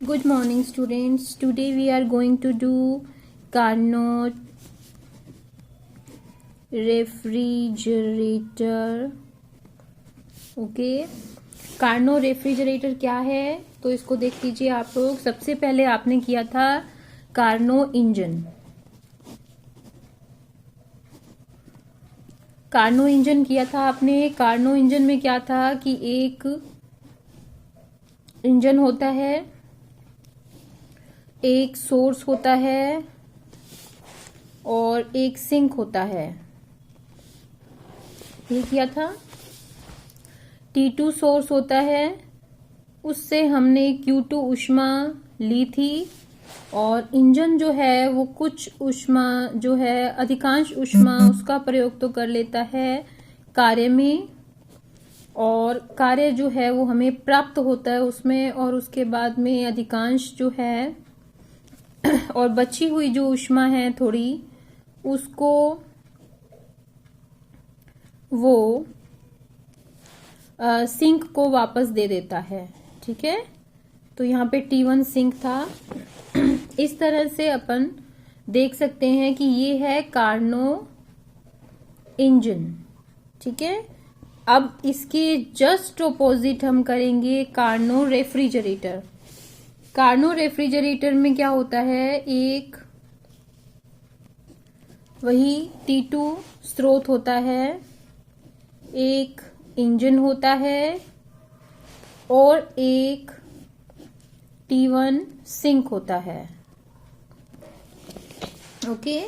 Good morning, students. Today we are going to do Carnot refrigerator. Okay, Carnot refrigerator क्या है तो इसको देख लीजिए आप लोग. सबसे पहले आपने किया था कार्नो इंजन. कार्नो इंजन किया था आपने. कार्नो इंजन में क्या था कि एक इंजन होता है, एक सोर्स होता है और एक सिंक होता है. ये किया था. T2 सोर्स होता है, उससे हमने Q2 ऊष्मा ली थी और इंजन जो है वो कुछ ऊष्मा जो है, अधिकांश ऊष्मा उसका प्रयोग तो कर लेता है कार्य में, और कार्य जो है वो हमें प्राप्त होता है उसमें, और उसके बाद में अधिकांश जो है और बची हुई जो ऊष्मा है थोड़ी, उसको वो सिंक को वापस दे देता है. ठीक है, तो यहाँ पे T1 सिंक था. इस तरह से अपन देख सकते हैं कि ये है कार्नो इंजन. ठीक है, अब इसके जस्ट ऑपोजिट हम करेंगे कार्नो रेफ्रिजरेटर. कार्नो रेफ्रिजरेटर में क्या होता है, एक वही T2 स्रोत होता है, एक इंजन होता है और एक T1 सिंक होता है. ओके,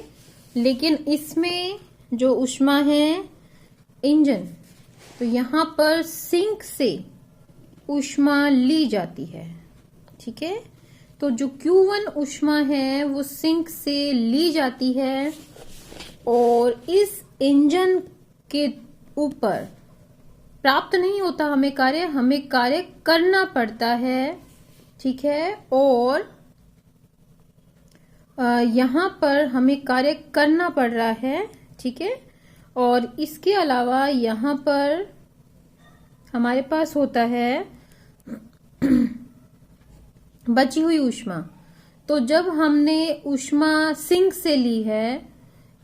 लेकिन इसमें जो ऊष्मा है इंजन, तो यहां पर सिंक से ऊष्मा ली जाती है. ठीक है, तो जो Q1 ऊष्मा है वो सिंक से ली जाती है और इस इंजन के ऊपर प्राप्त नहीं होता हमें कार्य, हमें कार्य करना पड़ता है. ठीक है, और यहां पर हमें कार्य करना पड़ रहा है. ठीक है, और इसके अलावा यहां पर हमारे पास होता है बची हुई ऊष्मा. तो जब हमने ऊष्मा सिंक से ली है,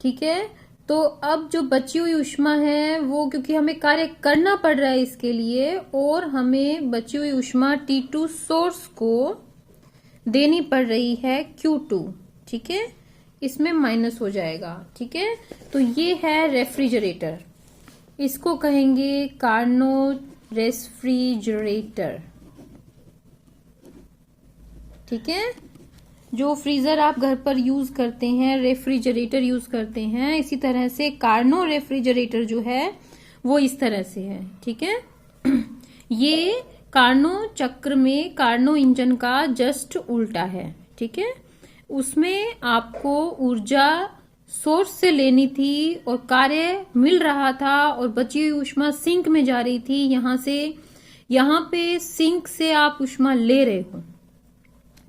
ठीक है, तो अब जो बची हुई ऊष्मा है वो, क्योंकि हमें कार्य करना पड़ रहा है इसके लिए, और हमें बची हुई ऊष्मा T2 सोर्स को देनी पड़ रही है Q2. ठीक है, इसमें माइनस हो जाएगा. ठीक है, तो ये है रेफ्रिजरेटर. इसको कहेंगे कार्नो रेफ्रिजरेटर. ठीक है, जो फ्रीजर आप घर पर यूज करते हैं, रेफ्रिजरेटर यूज करते हैं, इसी तरह से कार्नो रेफ्रिजरेटर जो है वो इस तरह से है. ठीक है, ये कार्नो चक्र में कार्नो इंजन का जस्ट उल्टा है. ठीक है, उसमें आपको ऊर्जा सोर्स से लेनी थी और कार्य मिल रहा था और बची हुई ऊष्मा सिंक में जा रही थी. यहां पे सिंक से आप ऊष्मा ले रहे हो.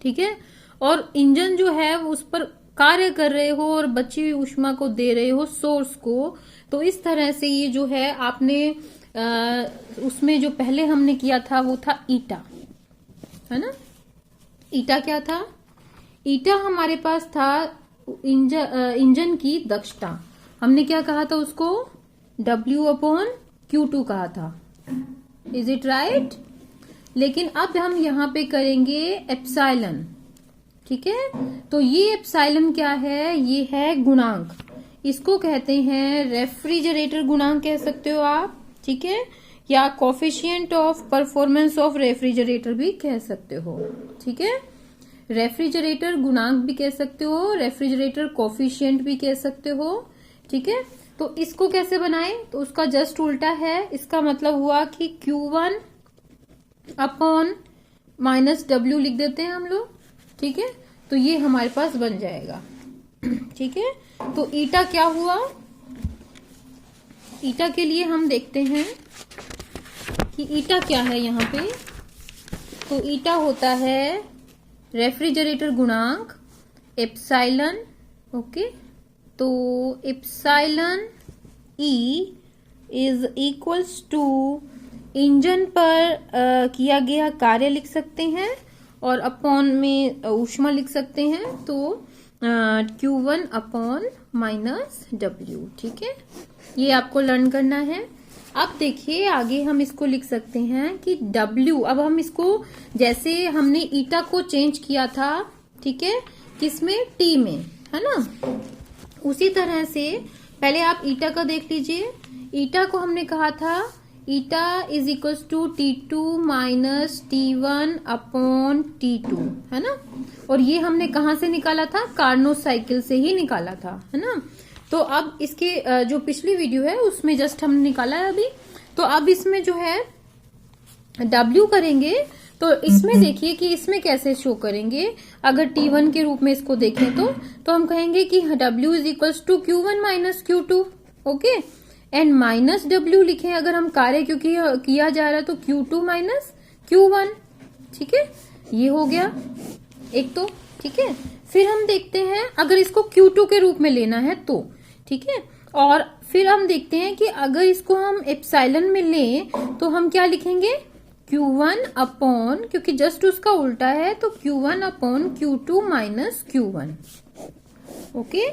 ठीक है, और इंजन जो है उस पर कार्य कर रहे हो और बची हुई ऊष्मा को दे रहे हो सोर्स को. तो इस तरह से ये जो है आपने उसमें जो पहले हमने किया था वो था ईटा, है ना. ईटा क्या था, ईटा हमारे पास था इंजन की दक्षता. हमने क्या कहा था उसको, W/Q2 कहा था. Is it right? लेकिन अब हम यहां पे करेंगे एप्सिलॉन. ठीक है, तो ये एप्सिलॉन क्या है, ये है गुणांक. इसको कहते हैं रेफ्रिजरेटर गुणांक कह सकते हो आप. ठीक है, या coefficient of performance of refrigerator भी कह सकते हो. ठीक है, रेफ्रिजरेटर गुणांक भी कह सकते हो, रेफ्रिजरेटर कोफिशिएंट भी कह सकते हो. ठीक है, तो इसको कैसे बनाए, तो उसका जस्ट उल्टा है. इसका मतलब हुआ कि Q1 अपॉन -W लिख देते हैं हम लोग. ठीक है, तो ये हमारे पास बन जाएगा. ठीक है, तो ईटा क्या हुआ, ईटा के लिए हम देखते हैं कि ईटा क्या है यहाँ पे. तो ईटा होता है रेफ्रिजरेटर गुणांक एप्सिलॉन. ओके, तो epsilon E is equals to engine पर किया गया कार्य लिख सकते हैं और अपॉन में ऊष्मा लिख सकते हैं, तो Q1 अपॉन माइनस W। ठीक है, ये आपको लर्न करना है। अब देखिए आगे हम इसको लिख सकते हैं कि W, अब हम इसको जैसे हमने ईटा को चेंज किया था, ठीक है, किसमें, T में, है ना, उसी तरह से पहले आप ईटा का देख लीजिए। ईटा को हमने कहा था eta is equal to T2 minus T1 upon T2, है ना, और ये हमने कहाँ से निकाला था, कार्नोट साइकिल से ही निकाला था, है ना। तो अब इसके जो पिछली वीडियो है उसमें जस्ट हमने निकाला है अभी। तो अब इसमें जो है W करेंगे, तो इसमें देखिए कि इसमें कैसे शो करेंगे। अगर T1 के रूप में इसको देखें तो हम कहेंगे कि W is equal to Q1 minus Q2, okay, and minus W लिखें अगर हम कार्य क्योंकि किया जा रहा है तो Q2 माइनस Q1। ठीक है, ये हो गया एक तो। ठीक है, फिर हम देखते हैं अगर इसको Q2 के रूप में लेना है तो, ठीक है, और फिर हम देखते हैं कि अगर इसको हम एप्सिलॉन में लें तो हम क्या लिखेंगे, Q1 अपॉन, क्योंकि जस्ट उसका उल्टा है तो Q1 upon Q2 minus Q1, okay.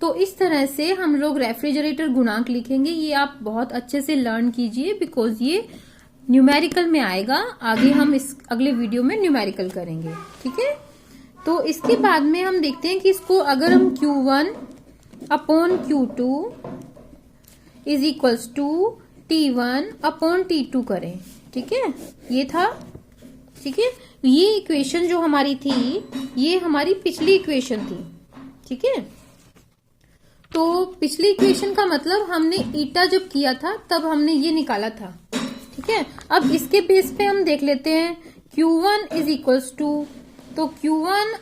तो इस तरह से हम लोग रेफ्रिजरेटर गुणांक लिखेंगे। ये आप बहुत अच्छे से लर्न कीजिए बिकॉज ये न्यूमेरिकल में आएगा। आगे हम इस अगले वीडियो में न्यूमेरिकल करेंगे, ठीक है। तो इसके बाद में हम देखते हैं कि इसको अगर हम Q1 upon Q2 is equals to T1 upon T2 करें, ठीक है, ये था, ठीक है। ये इक्वेशन जो हमारी थी ये हमारी पिछली इक्वेशन थी, ठीक है। तो पिछली इक्वेशन का मतलब हमने ईटा जब किया था तब हमने ये निकाला था, ठीक है। अब इसके बेस पे हम देख लेते हैं Q1 इज इक्वल्स टू, तो Q1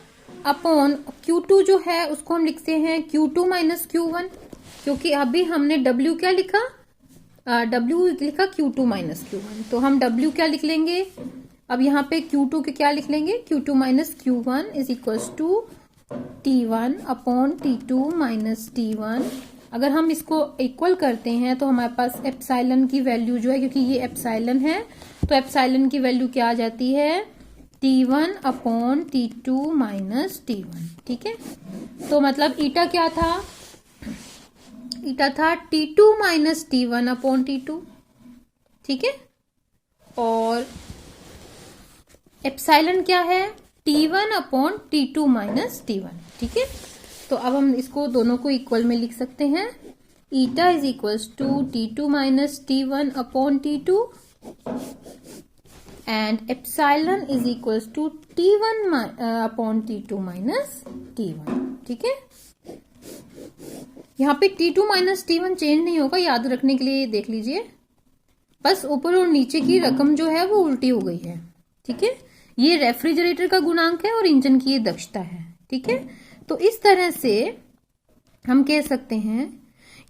अपॉन Q2 जो है उसको हम लिखते हैं Q2 माइनस Q1, क्योंकि अभी हमने W क्या लिखा, W लिखा Q2 माइनस Q1, तो हम W क्या लिख लेंगे, अब यहाँ पे Q2 के क्या लिख लेंगे, Q2 minus Q1 is equals to T1 upon T2 minus T1। अगर हम इसको इक्वल करते हैं तो हमारे पास एप्सिलॉन की वैल्यू जो है, क्योंकि ये एप्सिलॉन है तो एप्सिलॉन की वैल्यू क्या आ जाती है, T1 upon T2 minus T1, ठीक है। तो मतलब ईटा क्या था, ईटा था T2 minus T1 upon T2, ठीक है, और एप्सिलॉन क्या है, T1 upon T2 minus T1, ठीक है। तो अब हम इसको दोनों को इक्वल में लिख सकते हैं, eta is equals to T2 minus T1 upon T2 and epsilon is equals to T1 upon T2 minus T1, ठीक है। यहाँ पे T2 माइनस T1 चेंज नहीं होगा, याद रखने के लिए देख लीजिए, बस ऊपर और नीचे की रकम जो है वो उल्टी हो गई है, ठीक है। ये रेफ्रिजरेटर का गुणांक है और इंजन की ये दक्षता है, ठीक है। तो इस तरह से हम कह सकते हैं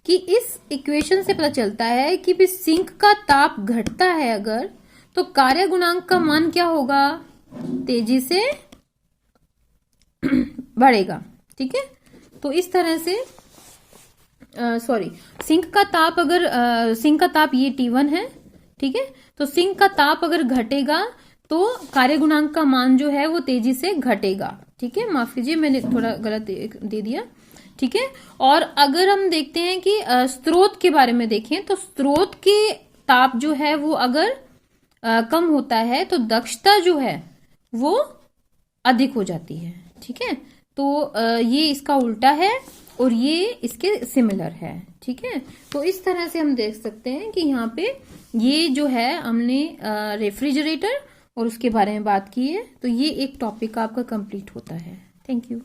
कि इस इक्वेशन से पता चलता है कि भी सिंक का ताप घटता है अगर, तो कार्य गुणांक का मान क्या होगा, तेजी से बढ़ेगा, ठीक है। तो इस तरह से सिंक का ताप अगर सिंक का ताप ये T1 है, ठीक है, तो सिंक का ताप अगर घटेगा तो कार्य गुणांक का मान जो है वो तेजी से घटेगा, ठीक है। माफ कीजिए मैंने थोड़ा गलत दे दिया, ठीक है। और अगर हम देखते हैं कि स्रोत के बारे में देखें तो स्रोत के ताप जो है वो अगर कम होता है तो दक्षता जो है वो अधिक हो जाती है, ठीक है। तो ये इसका उल्टा है और ये इसके सिमिलर है, ठीक है। तो इस तरह से हम देख सकते हैं कि यहाँ पे ये जो है हमने रेफ्रिजरेटर और उसके बारे में बात की है। तो ये एक टॉपिक आपका कंप्लीट होता है। Thank you.